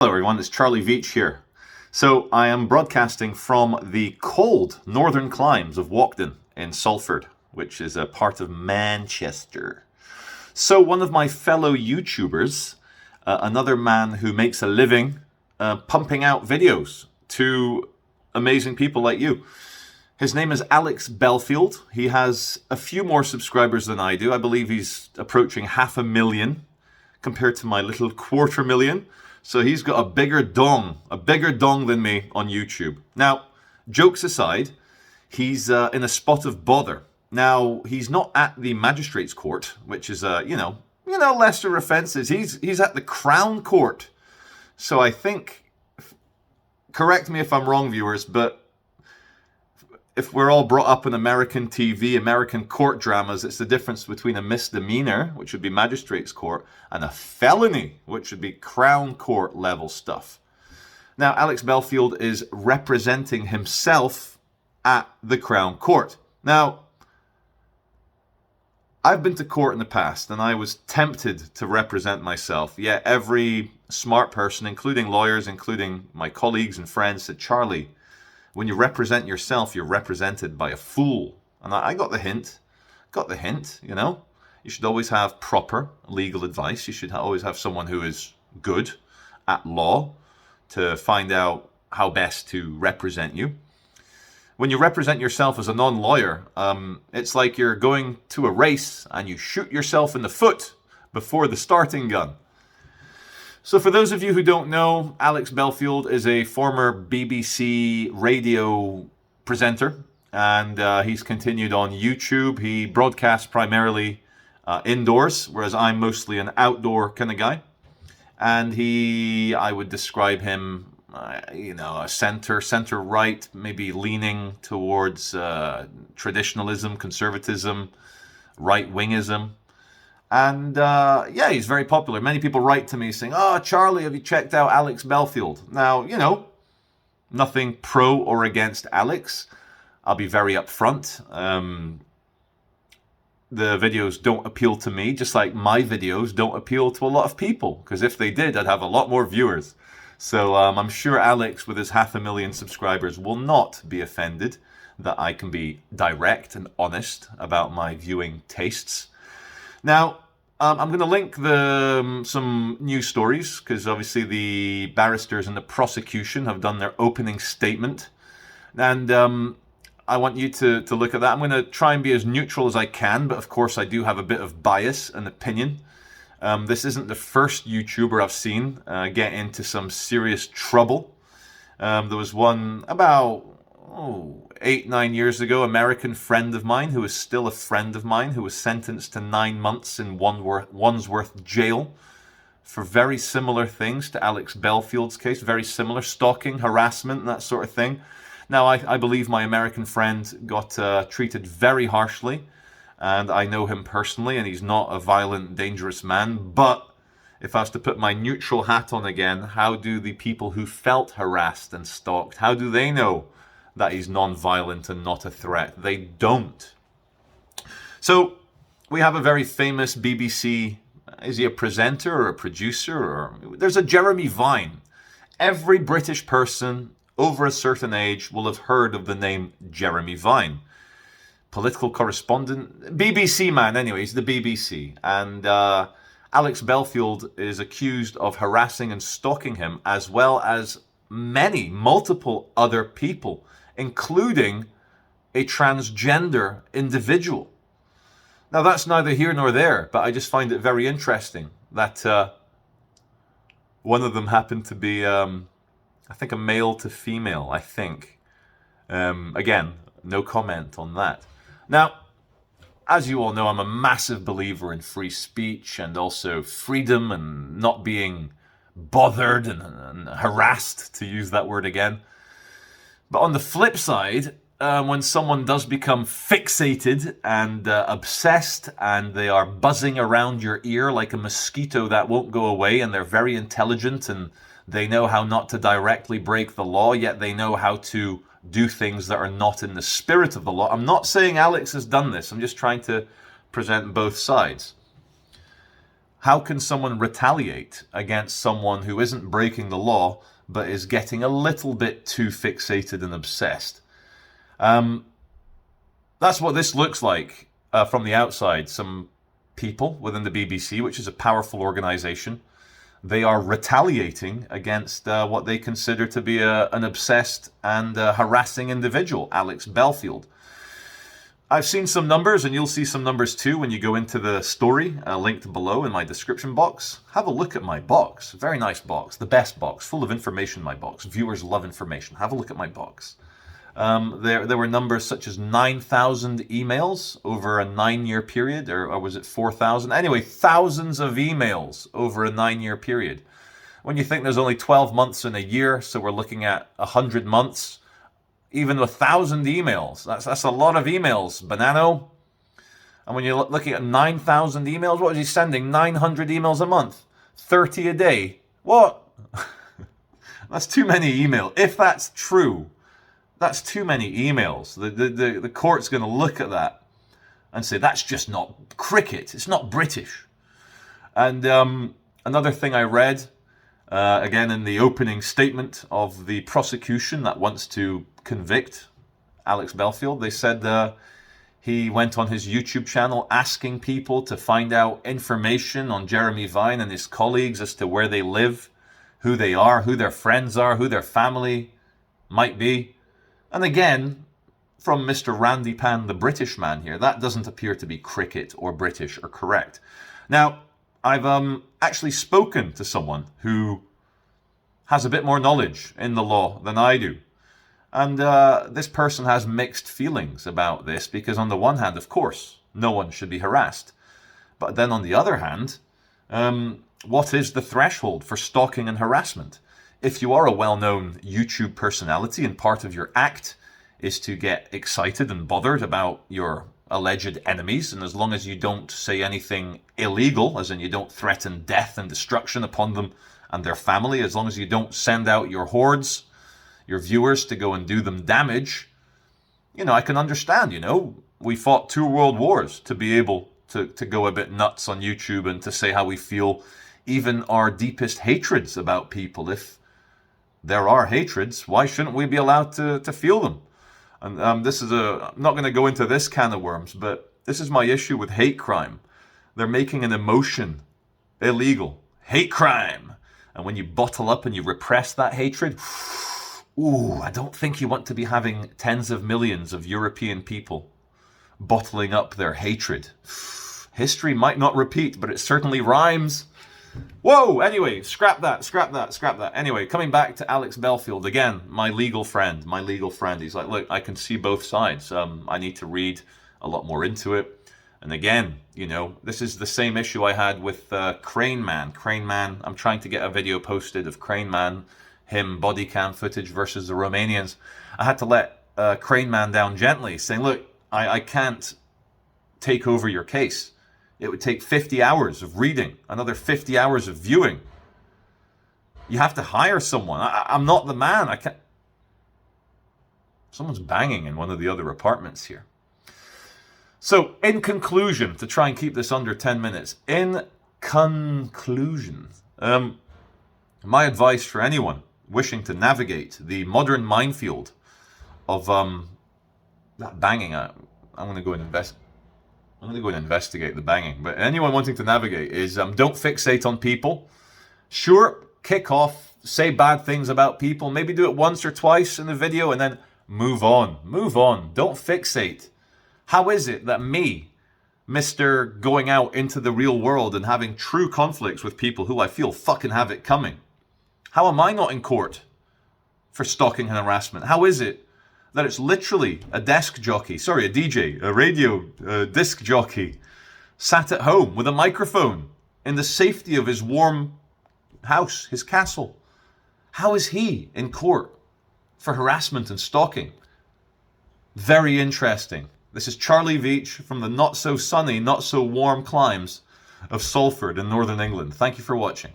Hello everyone, it's Charlie Veach here. So I am broadcasting from the cold northern climes of Walkden in Salford, which is a part of Manchester. So one of my fellow YouTubers, another man who makes a living pumping out videos to amazing people like you. His name is Alex Belfield. He has a few more subscribers than I do. I believe he's approaching 500,000 compared to my little 250,000. So he's got a bigger dong than me on YouTube. Now, jokes aside, he's in a spot of bother. Now, he's not at the magistrate's court, which is, lesser offences. He's at the Crown Court. So I think, correct me if I'm wrong, viewers, but if we're all brought up in American TV, American court dramas, it's the difference between a misdemeanor, which would be magistrate's court, and a felony, which would be Crown Court level stuff. Now, Alex Belfield is representing himself at the Crown Court. Now, I've been to court in the past, and I was tempted to represent myself. Yet every smart person, including lawyers, including my colleagues and friends, said, Charlie, when you represent yourself, you're represented by a fool. And I got the hint. You should always have proper legal advice. You should always have someone who is good at law to find out how best to represent you. When you represent yourself as a non-lawyer, it's like you're going to a race and you shoot yourself in the foot before the starting gun. So for those of you who don't know, Alex Belfield is a former BBC radio presenter, and he's continued on YouTube. He broadcasts primarily indoors, whereas I'm mostly an outdoor kind of guy. And I would describe him, a center-right, maybe leaning towards traditionalism, conservatism, right-wingism. And he's very popular. Many people write to me saying, "Oh, Charlie, have you checked out Alex Belfield?" Now, nothing pro or against Alex. I'll be very upfront. The videos don't appeal to me, just like my videos don't appeal to a lot of people. Because if they did, I'd have a lot more viewers. So I'm sure Alex, with his 500,000 subscribers, will not be offended that I can be direct and honest about my viewing tastes. Now, I'm going to link some news stories, because obviously the barristers and the prosecution have done their opening statement. And I want you to look at that. I'm going to try and be as neutral as I can, but of course I do have a bit of bias and opinion. This isn't the first YouTuber I've seen get into some serious trouble. There was one about 8-9 years ago, American friend of mine who is still a friend of mine who was sentenced to 9 months in Wandsworth jail for very similar things to Alex Belfield's case, very similar, stalking, harassment, and that sort of thing. Now, I believe my American friend got treated very harshly, and I know him personally, and he's not a violent, dangerous man, but if I was to put my neutral hat on again, how do the people who felt harassed and stalked, how do they know that he's non-violent and not a threat? They don't. So we have a very famous BBC, is he a presenter or a producer? Or there's a Jeremy Vine. Every British person over a certain age will have heard of the name Jeremy Vine. Political correspondent, BBC man anyway, he's the BBC. And Alex Belfield is accused of harassing and stalking him, as well as multiple other people, including a transgender individual. Now, that's neither here nor there, but I just find it very interesting that one of them happened to be, I think, a male to female, I think. Again, no comment on that. Now, as you all know, I'm a massive believer in free speech and also freedom and not being bothered and harassed, to use that word again. But on the flip side, when someone does become fixated and obsessed, and they are buzzing around your ear like a mosquito that won't go away, and they're very intelligent and they know how not to directly break the law, yet they know how to do things that are not in the spirit of the law. I'm not saying Alex has done this. I'm just trying to present both sides. How can someone retaliate against someone who isn't breaking the law, but is getting a little bit too fixated and obsessed? That's what this looks like from the outside. Some people within the BBC, which is a powerful organization, they are retaliating against what they consider to be an obsessed and harassing individual, Alex Belfield. I've seen some numbers, and you'll see some numbers too when you go into the story linked below in my description box. Have a look at my box. Very nice box. The best box. Full of information, my box. Viewers love information. Have a look at my box. There were numbers such as 9,000 emails over a 9-year period, or was it 4,000? Anyway, thousands of emails over a 9-year period. When you think there's only 12 months in a year, so we're looking at 100 months, even 1,000 emails. That's a lot of emails, Banano. And when you're looking at 9,000 emails, what was he sending? 900 emails a month, 30 a day. What? That's too many emails. If that's true, that's too many emails. The court's going to look at that and say, that's just not cricket. It's not British. And another thing I read, again in the opening statement of the prosecution that wants to convict Alex Belfield, they said he went on his YouTube channel asking people to find out information on Jeremy Vine and his colleagues as to where they live, who they are, who their friends are, who their family might be. And again, from Mr. Randy Pan, the British man here, that doesn't appear to be cricket or British or correct. Now, I've actually spoken to someone who has a bit more knowledge in the law than I do. And this person has mixed feelings about this because on the one hand, of course, no one should be harassed. But then on the other hand, what is the threshold for stalking and harassment? If you are a well-known YouTube personality and part of your act is to get excited and bothered about your alleged enemies, and as long as you don't say anything illegal, as in you don't threaten death and destruction upon them and their family, as long as you don't send out your hordes, your viewers, to go and do them damage, I can understand, we fought 2 world wars to be able to go a bit nuts on YouTube and to say how we feel, even our deepest hatreds about people. If there are hatreds, why shouldn't we be allowed to feel them? And I'm not going to go into this can of worms, but this is my issue with hate crime. They're making an emotion illegal. Hate crime. And when you bottle up and you repress that hatred, I don't think you want to be having tens of millions of European people bottling up their hatred. History might not repeat, but it certainly rhymes. Whoa, anyway, scrap that. Anyway, coming back to Alex Belfield, again, my legal friend. He's like, look, I can see both sides. I need to read a lot more into it. And again, this is the same issue I had with Crane Man. I'm trying to get a video posted of Crane Man, him body cam footage versus the Romanians. I had to let Crane Man down gently, saying, look, I can't take over your case. It would take 50 hours of reading, another 50 hours of viewing. You have to hire someone. I'm not the man. I can't. Someone's banging in one of the other apartments here. So, in conclusion, to try and keep this under 10 minutes, my advice for anyone wishing to navigate the modern minefield of that banging, I'm going to go and investigate the banging. But anyone wanting to navigate is don't fixate on people. Sure, kick off, say bad things about people. Maybe do it once or twice in the video and then move on. Don't fixate. How is it that me, Mr. going out into the real world and having true conflicts with people who I feel fucking have it coming, how am I not in court for stalking and harassment? How is it that it's literally a DJ, a radio disc jockey, sat at home with a microphone in the safety of his warm house, his castle? How is he in court for harassment and stalking? Very interesting. This is Charlie Veach from the not so sunny, not so warm climes of Salford in northern England. Thank you for watching.